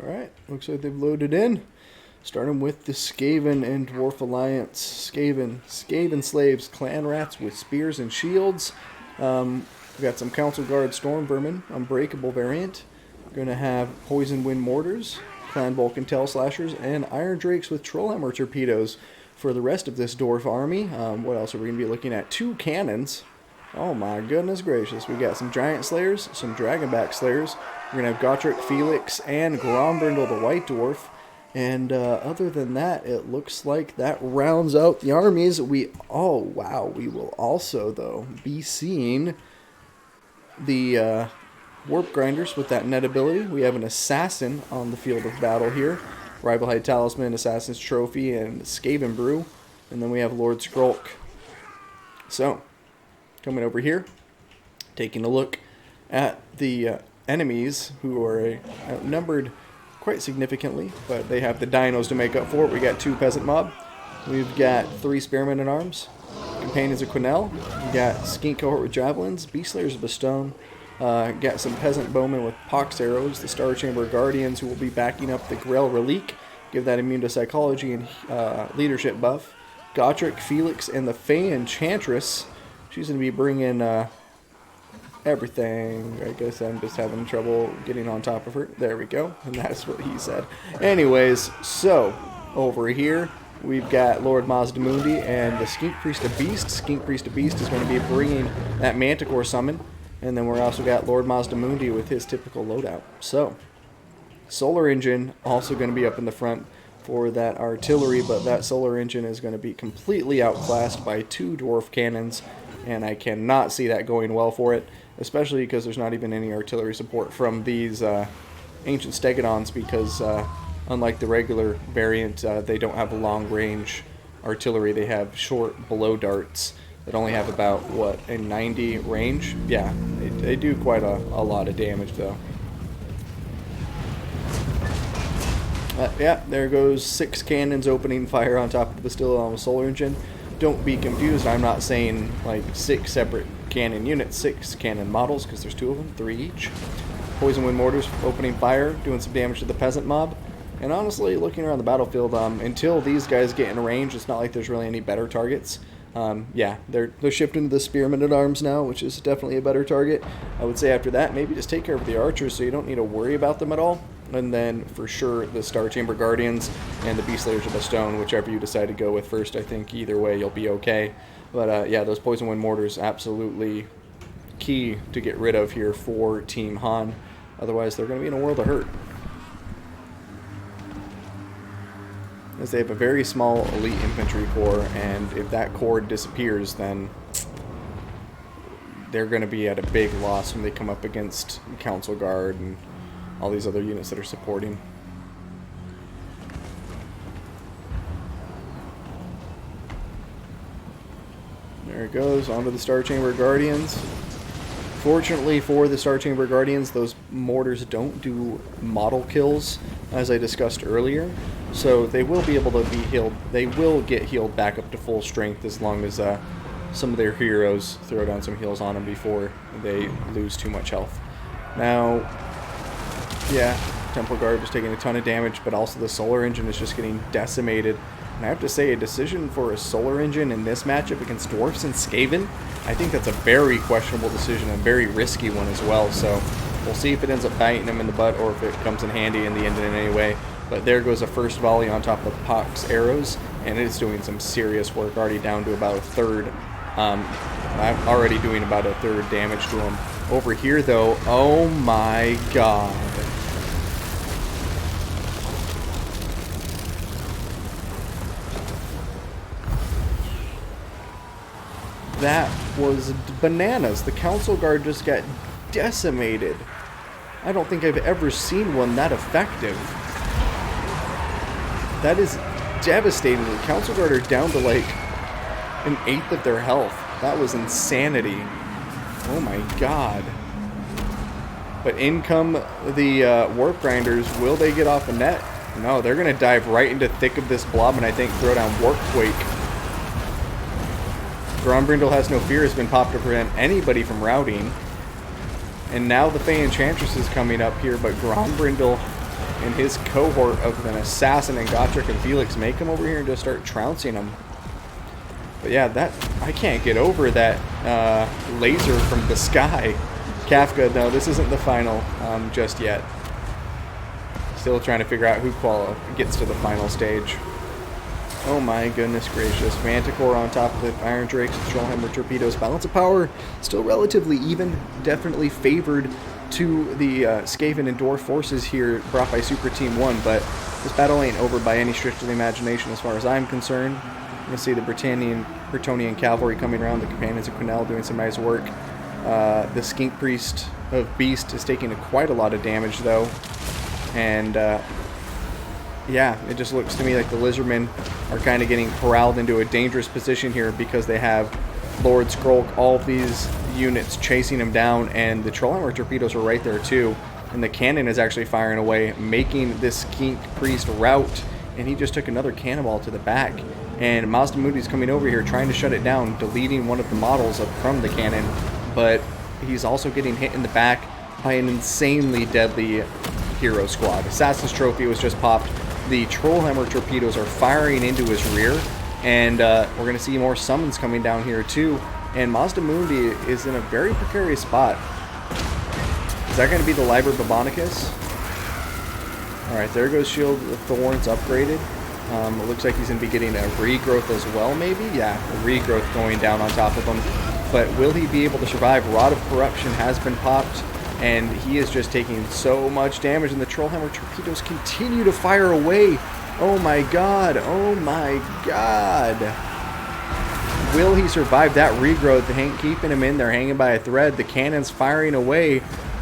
Alright, looks like they've loaded in. Starting with the Skaven and Dwarf Alliance. Skaven slaves, clan rats with spears and shields. We've got some Council Guard Storm Vermin, Unbreakable variant. We're going to have Poison Wind Mortars, Clan Vulcan Tail Slashers, and Iron Drakes with Trollhammer Torpedoes for the rest of this Dwarf army. What else are we going to be looking at? 2 cannons. Oh my goodness gracious. We got some Giant Slayers, some Dragonback Slayers. We're going to have Gotrek Felix and Grombrindle the White Dwarf. And other than that, it looks like that rounds out the armies. Oh wow, we will also, though, be seeing the Warp Grinders with that net ability. We have an Assassin on the field of battle here. Rivalhide Talisman, Assassin's Trophy, and Skaven Brew. And then we have Lord Skrulk. So, coming over here, taking a look at the enemies, who are outnumbered quite significantly, but they have the dinos to make up for it. We got 2 Peasant Mob. We've got 3 Spearmen at Arms, Companions of Quenelle. We got Skink Cohort with Javelins, Beast Slayers of Bestone. Got some Peasant Bowmen with Pox Arrows, the Star Chamber Guardians, who will be backing up the Grell Relique, give that immune to psychology and leadership buff. Gotrek Felix and the Fey Enchantress. She's going to be bringing everything. I guess I'm just having trouble getting on top of her. There we go. And that's what he said. Anyways, so over here we've got Lord Mazdamundi and the Skink Priest of Beast. Skink Priest of Beast is going to be bringing that Manticore summon. And then we're also got Lord Mazdamundi with his typical loadout. So, Solar Engine also going to be up in the front for that artillery, but that Solar Engine is going to be completely outclassed by 2 Dwarf Cannons, and I cannot see that going well for it, especially because there's not even any artillery support from these Ancient Stegodons, because unlike the regular variant, they don't have a long-range artillery. They have short blow darts that only have about, what, a 90 range? Yeah, they do quite a lot of damage, though. Yeah, there goes 6 cannons opening fire on top of the Bastilla on the Solar Engine. Don't be confused, I'm not saying, like, 6 separate cannon units, 6 cannon models, because there's 2 of them, 3 each. Poison Wind Mortars opening fire, doing some damage to the Peasant Mob. And honestly, looking around the battlefield, until these guys get in range, it's not like there's really any better targets. Yeah, they're shifting to the Spearmen at Arms now, which is definitely a better target. I would say after that, maybe just take care of the archers so you don't need to worry about them at all. And then, for sure, the Star Chamber Guardians and the Beast Slayers of Bestone, whichever you decide to go with first. I think either way you'll be okay. But yeah, those Poison Wind Mortars, absolutely key to get rid of here for Team Han. Otherwise, they're going to be in a world of hurt. As they have a very small elite infantry corps, and if that corps disappears, then they're going to be at a big loss when they come up against Council Guard and all these other units that are supporting. There it goes, onto the Star Chamber Guardians. Fortunately for the Star Chamber Guardians, those mortars don't do model kills, as I discussed earlier. So they will be able to be healed. They will get healed back up to full strength as long as some of their heroes throw down some heals on them before they lose too much health. Now, yeah, Temple Guard was taking a ton of damage, but also the Solar Engine is just getting decimated. And I have to say, a decision for a Solar Engine in this matchup against Dwarfs and Skaven, I think that's a very questionable decision and a very risky one as well. So we'll see if it ends up biting them in the butt or if it comes in handy in the end in any way. But there goes a first volley on top of Pox Arrows, and it is doing some serious work, already down to about a third. I'm already doing about a third damage to him. Over here, though, oh my god. That was bananas. The Council Guard just got decimated. I don't think I've ever seen one that effective. That is devastating. The Council Guard are down to like an eighth of their health. That was insanity. Oh my god. But in come the Warp Grinders. Will they get off the net? No, they're going to dive right into the thick of this blob and I think throw down Warp Quake. Grombrindle has no fear has been popped to prevent anybody from routing. And now the Fey Enchantress is coming up here, but Grombrindle and his cohort of an assassin and Gotrek and Felix make him over here and just start trouncing him. But yeah, that I can't get over that laser from the sky. Kafka, no, this isn't the final just yet. Still trying to figure out who gets to the final stage. Oh my goodness gracious. Manticore on top of the Iron Drakes, Trollhammer torpedoes. Balance of power still relatively even. Definitely favored to the Skaven and Dwarf forces here brought by Super Team 1. But this battle ain't over by any stretch of the imagination as far as I'm concerned. You can see the Bretonnian cavalry coming around. The Companions of Quenelle doing some nice work. The Skink Priest of Beast is taking quite a lot of damage though. And yeah, it just looks to me like the Lizardmen are kind of getting corralled into a dangerous position here because they have Lord Skrulk, all of these units chasing him down, and the Trollhammer torpedoes are right there too. And the cannon is actually firing away, making this Skink Priest rout, and he just took another cannonball to the back. And Mazdamundi's coming over here trying to shut it down, deleting one of the models from the cannon, but he's also getting hit in the back by an insanely deadly hero squad. Assassin's Trophy was just popped. The Trollhammer torpedoes are firing into his rear, and we're going to see more summons coming down here too. And Mazdamundi is in a very precarious spot. Is that going to be the Liber Babonicus? Alright, there goes Shield of Thorns upgraded. It looks like he's going to be getting a regrowth as well, maybe? Yeah, a regrowth going down on top of him. But will he be able to survive? Rod of Corruption has been popped, and he is just taking so much damage, and the Trollhammer torpedoes continue to fire away. Oh my god, oh my god. Will he survive that regrowth? Keeping him in there, hanging by a thread. The cannon's firing away.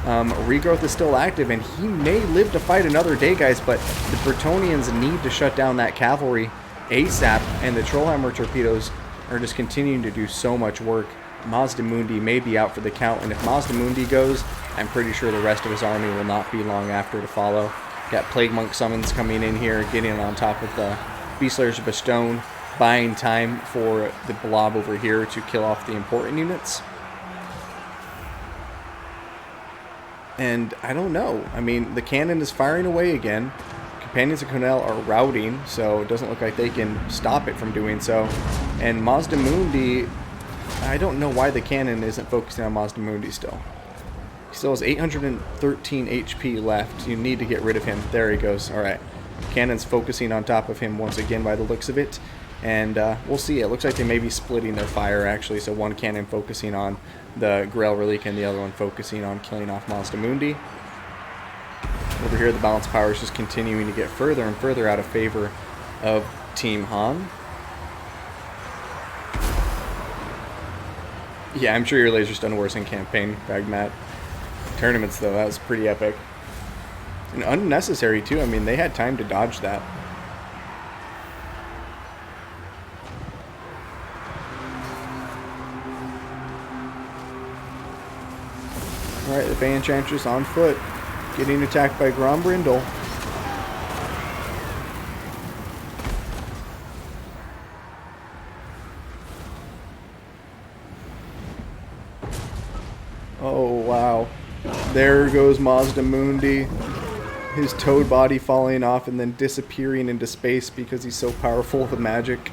Regrowth is still active, and he may live to fight another day, guys, but the Bretonnians need to shut down that cavalry ASAP, and the Trollhammer torpedoes are just continuing to do so much work. Mazdamundi may be out for the count, and if Mazdamundi goes, I'm pretty sure the rest of his army will not be long after to follow. Got Plague Monk summons coming in here, getting on top of the Beastlayers of Bestone, buying time for the blob over here to kill off the important units. And I don't know. I mean, the cannon is firing away again. Companions of Quenelle are routing, so it doesn't look like they can stop it from doing so. And Mazdamundi, I don't know why the cannon isn't focusing on Mazdamundi still. He still has 813 HP left. You need to get rid of him. There he goes. Alright. Cannon's focusing on top of him once again by the looks of it. And we'll see. It looks like they may be splitting their fire, actually. So one cannon focusing on the Grail Relic and the other one focusing on killing off Mazdamundi. Over here, the balance power is just continuing to get further and further out of favor of Team Han. Yeah, I'm sure your laser's done worse in campaign, Bagmat. Tournaments, though, that was pretty epic. And unnecessary, too. I mean, they had time to dodge that. Alright, the Bay Enchantress on foot, getting attacked by Grombrindle. Oh, wow. There goes Mazdamundi. His toad body falling off and then disappearing into space because he's so powerful with magic.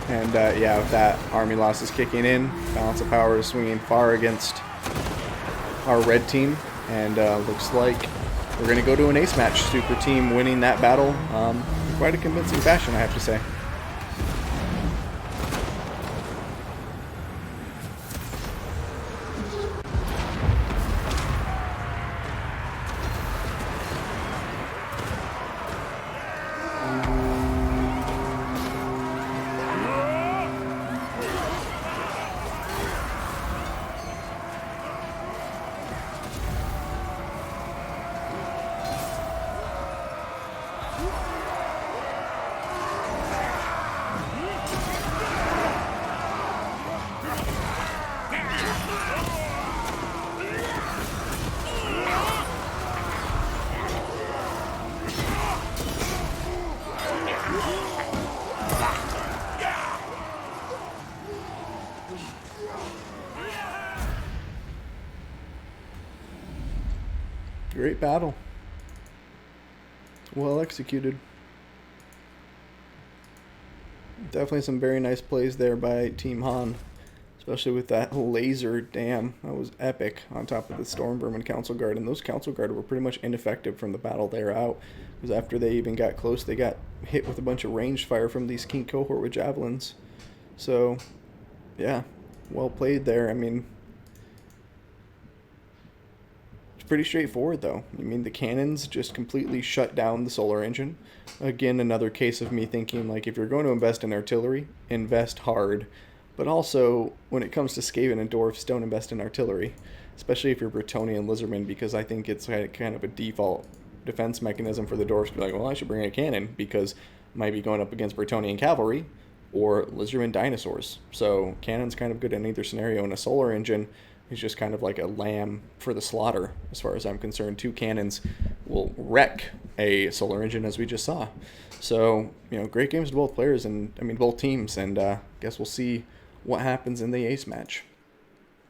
And yeah, with that, army loss is kicking in. Balance of power is swinging far against our red team. And looks like we're going to go to an ace match. Super team winning that battle in quite a convincing fashion, I have to say. Great battle. Well executed. Definitely some very nice plays there by Team Han, especially with that laser dam. That was epic on top of the Stormvermin Council Guard, and those Council Guard were pretty much ineffective from the battle there out, because after they even got close, they got hit with a bunch of ranged fire from these King Cohort with javelins. So, yeah, well played there. I mean, it's pretty straightforward, though. I mean, the cannons just completely shut down the solar engine. Again, another case of me thinking, like, if you're going to invest in artillery, invest hard. But also, when it comes to Skaven and Dwarfs, don't invest in artillery. Especially if you're Bretonnia and Lizardmen, because I think it's kind of a default defense mechanism for the Dwarfs to be like, well, I should bring a cannon, because I might be going up against Bretonnian cavalry or Lizardmen dinosaurs. So, cannon's kind of good in either scenario, and a solar engine is just kind of like a lamb for the slaughter, as far as I'm concerned. Two cannons will wreck a solar engine, as we just saw. So, great games to both players, and I mean both teams, and guess we'll see what happens in the ace match.